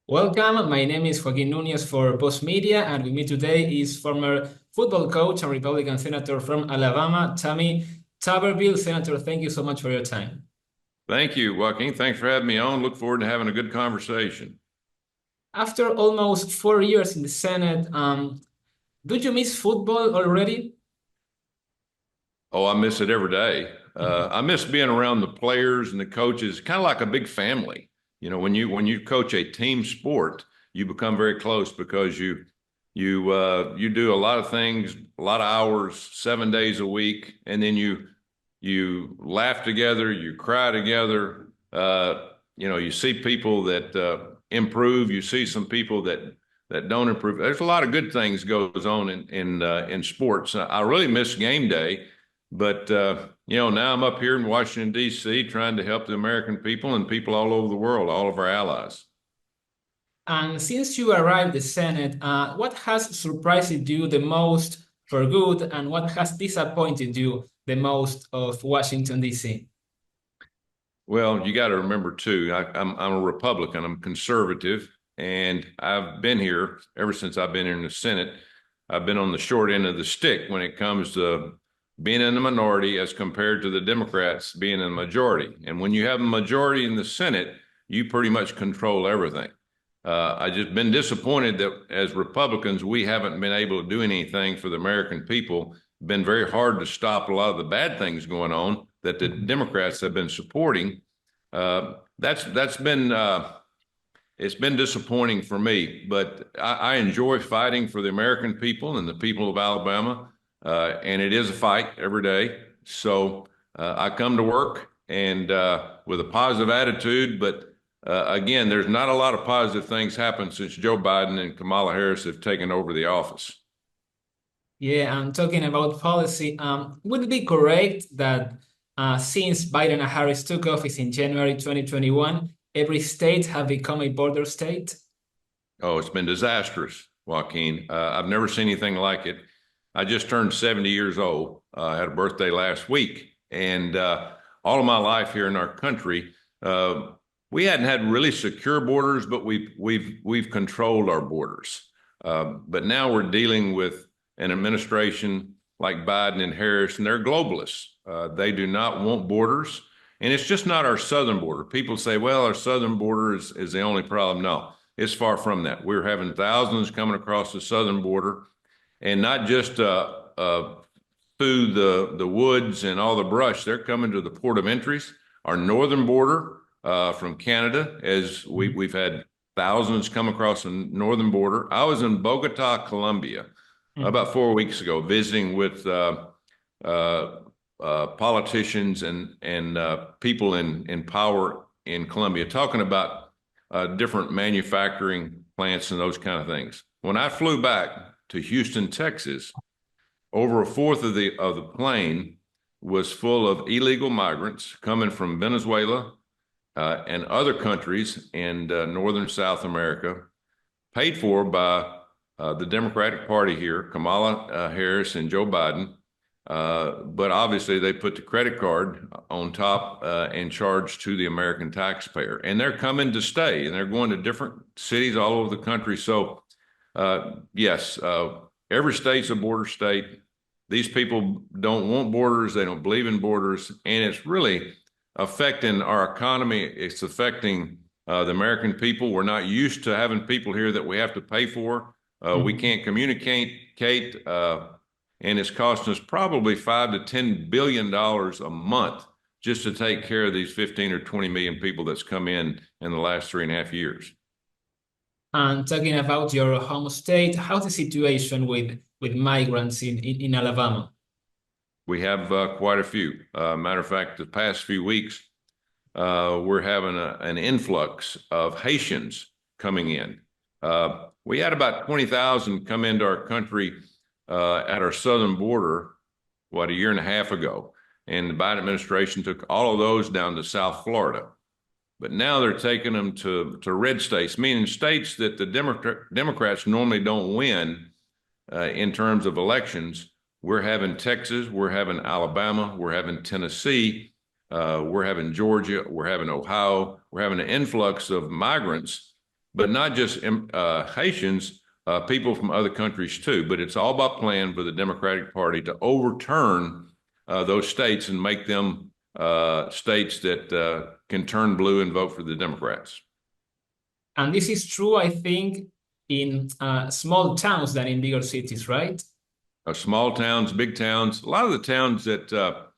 Welcome. My name is Joaquin Nunez for Post Media, and with me today is former football coach and Republican Senator from Alabama, Tommy Tuberville. Senator, thank you so much for your time. Thank you, Joaquin. Thanks for having me on. Look forward to having a good conversation. After almost 4 years in the Senate, do you miss football already? Oh, I miss it every day. I miss being around the players and the coaches, kind of like a big family. You know, when you coach a team sport, you become very close because you do a lot of things, a lot of hours, 7 days a week, and then you laugh together, you cry together. You see people that improve. You see some people that don't improve. There's a lot of good things goes on in sports. I really miss game day, but now I'm up here in Washington D.C. trying to help the American people and people all over the world, all of our allies. And since you arrived at the Senate, what has surprised you the most for good, and what has disappointed you the most of Washington, D.C.? Well, you got to remember too, I'm a Republican, I'm conservative, and I've been here ever since I've been in the Senate. I've been on the short end of the stick when it comes to being in the minority as compared to the Democrats being in the majority. And when you have a majority in the Senate, you pretty much control everything. I just been disappointed that as Republicans, we haven't been able to do anything for the American people. Been very hard to stop a lot of the bad things going on that the Democrats have been supporting. That's been it's been disappointing for me, but I enjoy fighting for the American people and the people of Alabama, and it is a fight every day. So I come to work and with a positive attitude, but again, there's not a lot of positive things happen since Joe Biden and Kamala Harris have taken over the office. Yeah, and talking about policy, would it be correct that since Biden and Harris took office in January 2021, every state have become a border state? Oh, it's been disastrous, Joaquin. I've never seen anything like it. I just turned 70 years old. I had a birthday last week, and all of my life here in our country, we hadn't had really secure borders, but we've controlled our borders. But now we're dealing with an administration like Biden and Harris, and they're globalists. They do not want borders, and it's just not our southern border. People say, "Well, our southern border is the only problem." No, it's far from that. We're having thousands coming across the southern border, and not just through the woods and all the brush. They're coming to the port of entries. Our northern border from Canada, as we've had thousands come across the northern border. I was in Bogota, Colombia, about 4 weeks ago, visiting with politicians and people in power in Colombia, talking about different manufacturing plants and those kind of things. When I flew back to Houston, Texas, over a fourth of the plane was full of illegal migrants coming from Venezuela and other countries in northern South America, paid for by the Democratic Party here, Kamala Harris and Joe Biden. But obviously they put the credit card on top and charge to the American taxpayer. And they're coming to stay, and they're going to different cities all over the country. So yes, every state's a border state. These people don't want borders. They don't believe in borders. And it's really affecting our economy. It's affecting the American people. We're not used to having people here that we have to pay for. We can't communicate, and it's costing us probably $5 to $10 billion a month just to take care of these 15 or 20 million people that's come in the last 3.5 years. And talking about your home state, how's the situation with migrants in Alabama? We have quite a few. Matter of fact, the past few weeks, we're having an influx of Haitians coming in. We had about 20,000 come into our country at our southern border, a year and a half ago. And the Biden administration took all of those down to South Florida. But now they're taking them to red states, meaning states that the Democrats normally don't win in terms of elections. We're having Texas, we're having Alabama, we're having Tennessee, we're having Georgia, we're having Ohio, we're having an influx of migrants but not just Haitians, people from other countries too. But it's all about plan for the Democratic Party to overturn those states and make them states that can turn blue and vote for the Democrats. And this is true, I think, in small towns than in bigger cities, right? Small towns, big towns, a lot of the towns that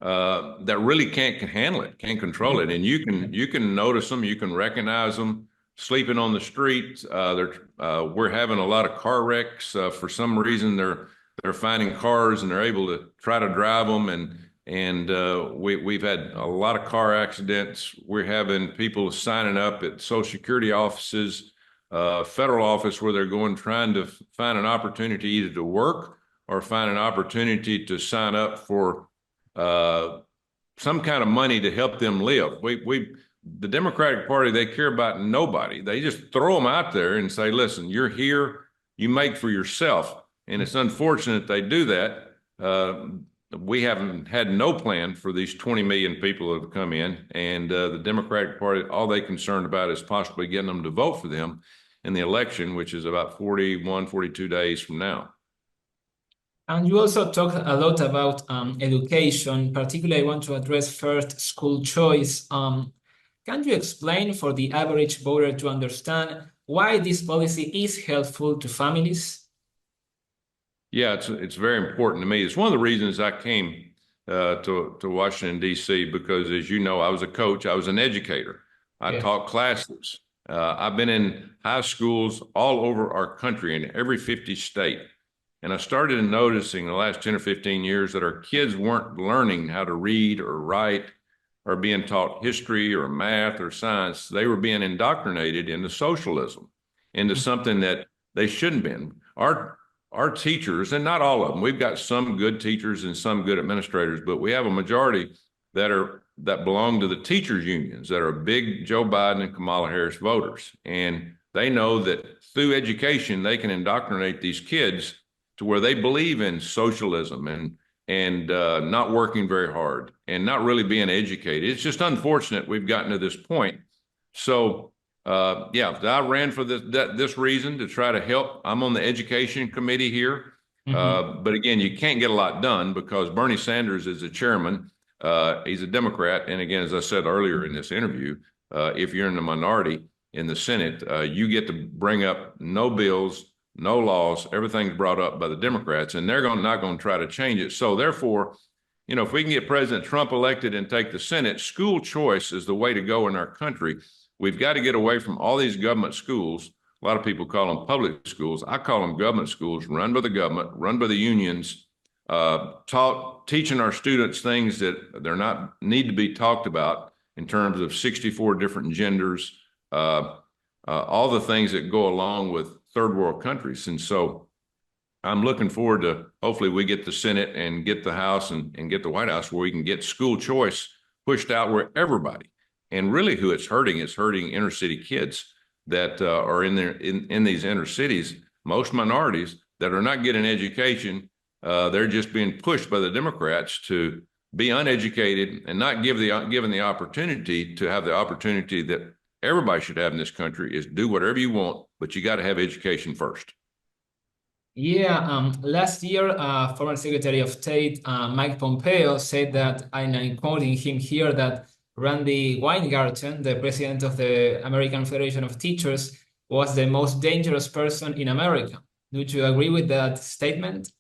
really can't handle it, can't control it, and you can notice them, you can recognize them sleeping on the street. We're having a lot of car wrecks. For some reason, they're finding cars and they're able to try to drive them, and we've had a lot of car accidents. We're having people signing up at Social Security offices, federal office, where they're going trying to find an opportunity either to work or find an opportunity to sign up for some kind of money to help them live. The Democratic Party, they care about nobody. They just throw them out there and say, listen, you're here, you make for yourself. And it's unfortunate they do that. We haven't had no plan for these 20 million people that have come in, and the Democratic Party, all they're concerned about is possibly getting them to vote for them in the election, which is about 41, 42 days from now. And you also talked a lot about education. Particularly, I want to address first school choice. Can you explain for the average voter to understand why this policy is helpful to families? Yeah, it's very important to me. It's one of the reasons I came to Washington, D.C., because, as you know, I was a coach. I was an educator. I taught classes. I've been in high schools all over our country in every 50 state. And I started noticing in the last 10 or 15 years that our kids weren't learning how to read or write or being taught history or math or science. They were being indoctrinated into socialism, into something that they shouldn't have been. Our teachers, and not all of them, we've got some good teachers and some good administrators, but we have a majority that belong to the teachers unions that are big Joe Biden and Kamala Harris voters. And they know that through education, they can indoctrinate these kids to where they believe in socialism and not working very hard and not really being educated. It's just unfortunate we've gotten to this point. So I ran for this reason, to try to help. I'm on the education committee here. But again, you can't get a lot done because Bernie Sanders is the chairman. He's a Democrat. And again, as I said earlier in this interview, if you're in the minority in the Senate, you get to bring up no bills, no laws. Everything's brought up by the Democrats, and they're not going to try to change it. So therefore, if we can get President Trump elected and take the Senate, school choice is the way to go in our country. We've got to get away from all these government schools. A lot of people call them public schools. I call them government schools, run by the government, run by the unions, teaching our students things that they're not need to be talked about in terms of 64 different genders, all the things that go along with third world countries. And so I'm looking forward to, hopefully we get the Senate and get the House and get the White House where we can get school choice pushed out where everybody. And really who it's hurting inner city kids that are in these inner cities, most minorities that are not getting education. They're just being pushed by the Democrats to be uneducated and not given the opportunity to have the opportunity that everybody should have in this country, is do whatever you want, but you got to have education first. Yeah, last year, former Secretary of State Mike Pompeo said that, and I'm quoting him here, that Randy Weingarten, the president of the American Federation of Teachers, was the most dangerous person in America. Would you agree with that statement?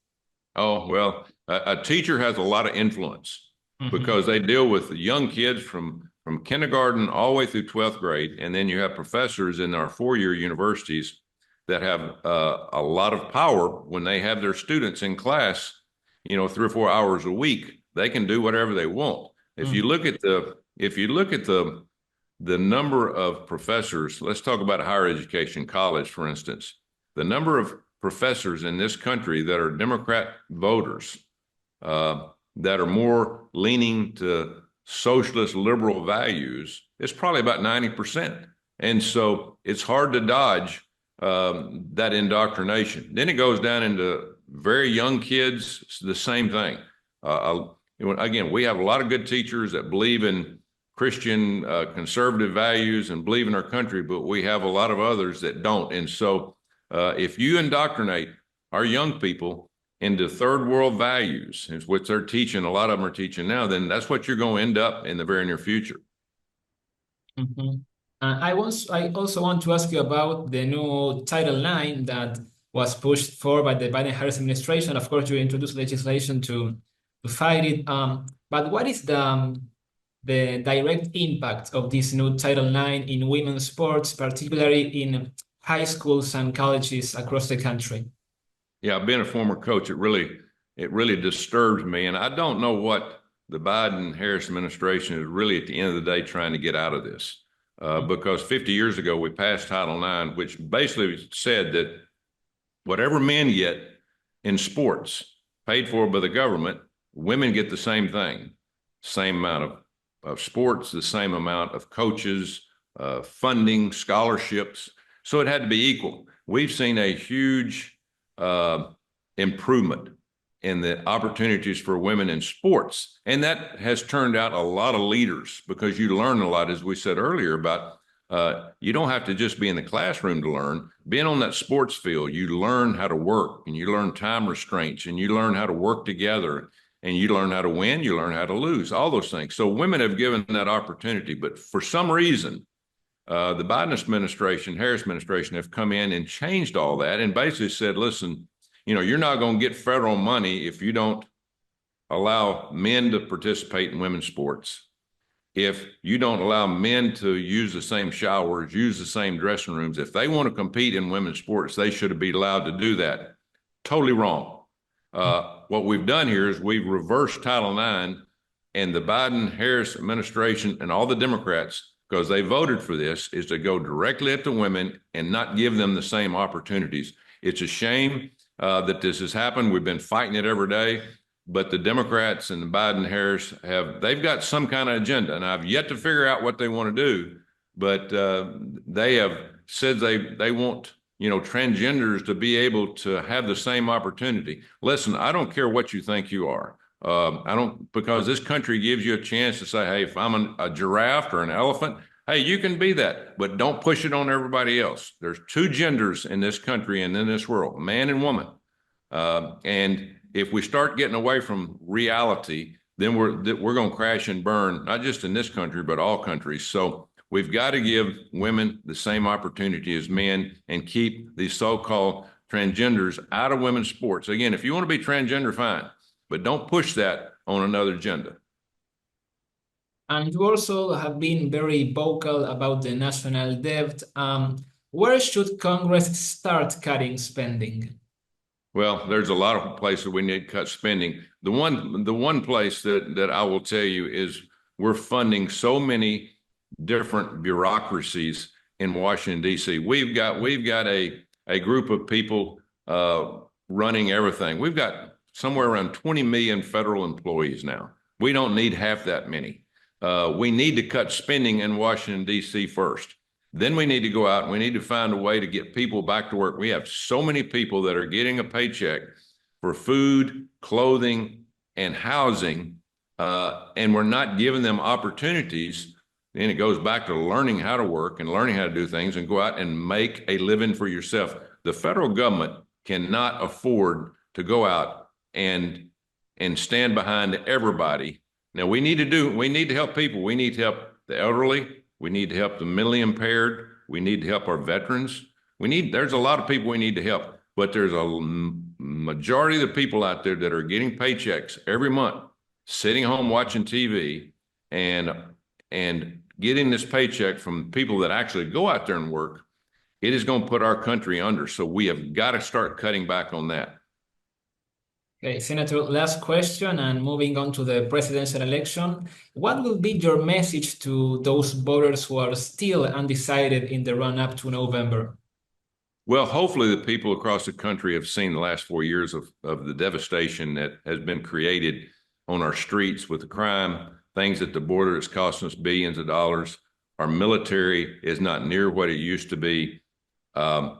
Oh, well, a teacher has a lot of influence because they deal with young kids from kindergarten all the way through 12th grade. And then you have professors in our four-year universities that have a lot of power when they have their students in class, 3 or 4 hours a week. They can do whatever they want. If you look at the number of professors, let's talk about higher education, college, for instance, the number of professors in this country that are Democrat voters, that are more leaning to socialist liberal values, it's probably about 90%. And so it's hard to dodge that indoctrination. Then it goes down into very young kids. It's the same thing. Again, we have a lot of good teachers that believe in Christian conservative values and believe in our country, but we have a lot of others that don't. And so if you indoctrinate our young people into third world values, is what they're teaching, a lot of them are teaching now, then that's what you're going to end up in the very near future. Mhm. I also want to ask you about the new Title IX that was pushed for by the Biden-Harris administration. Of course, you introduced legislation to fight it. But what is the direct impact of this new Title IX in women's sports, particularly in high schools and colleges across the country? Yeah, being a former coach, it really disturbs me. And I don't know what the Biden-Harris administration is really at the end of the day trying to get out of this. Because 50 years ago, we passed Title IX, which basically said that whatever men get in sports paid for by the government, women get the same thing, same amount of sports, the same amount of coaches, funding, scholarships. So it had to be equal. We've seen a huge improvement in the opportunities for women in sports. And that has turned out a lot of leaders, because you learn a lot, as we said earlier, about you don't have to just be in the classroom to learn. Being on that sports field, you learn how to work, and you learn time restraints, and you learn how to work together, and you learn how to win, you learn how to lose, all those things. So women have given that opportunity, but for some reason, the Biden administration, Harris administration have come in and changed all that and basically said, listen, you're not going to get federal money if you don't allow men to participate in women's sports. If you don't allow men to use the same showers, use the same dressing rooms, if they want to compete in women's sports, they should be allowed to do that. Totally wrong. What we've done here is we've reversed Title IX, and the Biden-Harris administration and all the Democrats, because they voted for this, is to go directly at the women and not give them the same opportunities. It's a shame that this has happened. We've been fighting it every day, but the Democrats and the Biden-Harris they've got some kind of agenda, and I've yet to figure out what they want to do, but they have said they want, transgenders to be able to have the same opportunity. Listen, I don't care what you think you are. Because this country gives you a chance to say, hey, if I'm a giraffe or an elephant, hey, you can be that, but don't push it on everybody else. There's two genders in this country and in this world, man and woman. And if we start getting away from reality, then we're going to crash and burn, not just in this country, but all countries. So we've got to give women the same opportunity as men and keep these so-called transgenders out of women's sports. Again, if you want to be transgender, fine, but don't push that on another agenda. And you also have been very vocal about the national debt. Where should Congress start cutting spending? Well, there's a lot of places we need to cut spending. The one place that I will tell you is we're funding so many different bureaucracies in Washington, D.C. We've got a group of people running everything. We've got somewhere around 20 million federal employees now. We don't need half that many. We need to cut spending in Washington, D.C. first. Then we need to go out and we need to find a way to get people back to work. We have so many people that are getting a paycheck for food, clothing, and housing, and we're not giving them opportunities. Then it goes back to learning how to work and learning how to do things and go out and make a living for yourself. The federal government cannot afford to go out and stand behind everybody. Now we need to help people. We need to help the elderly. We need to help the mentally impaired. We need to help our veterans. There's a lot of people we need to help, but there's a majority of the people out there that are getting paychecks every month, sitting home watching TV and getting this paycheck from people that actually go out there and work. It is going to put our country under. So we have got to start cutting back on that. Okay, Senator, last question, and moving on to the presidential election. What will be your message to those voters who are still undecided in the run-up to November? Well, hopefully the people across the country have seen the last 4 years of the devastation that has been created on our streets with the crime, things at the border that's costing us billions of dollars. Our military is not near what it used to be. Going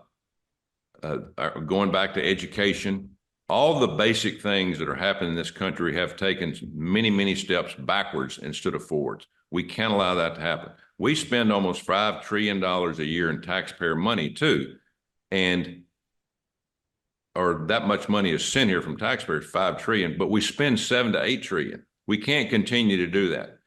back to education, all the basic things that are happening in this country have taken many, many steps backwards instead of forwards. We can't allow that to happen. We spend almost $5 trillion a year in taxpayer money too. Or that much money is sent here from taxpayers, 5 trillion, but we spend 7 to 8 trillion. We can't continue to do that.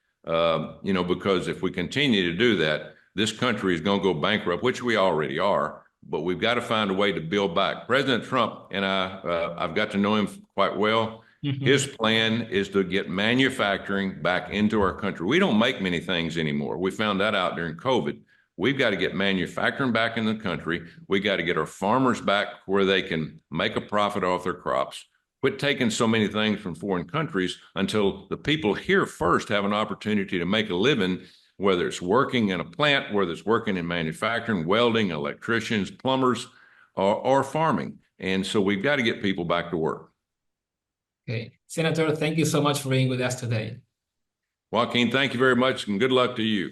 Because if we continue to do that, this country is going to go bankrupt, which we already are, but we've got to find a way to build back. President Trump and I've got to know him quite well. Mhm. His plan is to get manufacturing back into our country. We don't make many things anymore. We found that out during COVID. We've got to get manufacturing back in the country. We got to get our farmers back where they can make a profit off their crops. Quit taking so many things from foreign countries until the people here first have an opportunity to make a living, whether it's working in a plant, whether it's working in manufacturing, welding, electricians, plumbers, or farming. And so we've got to get people back to work. Okay. Senator, thank you so much for being with us today. Joaquin, thank you very much and good luck to you.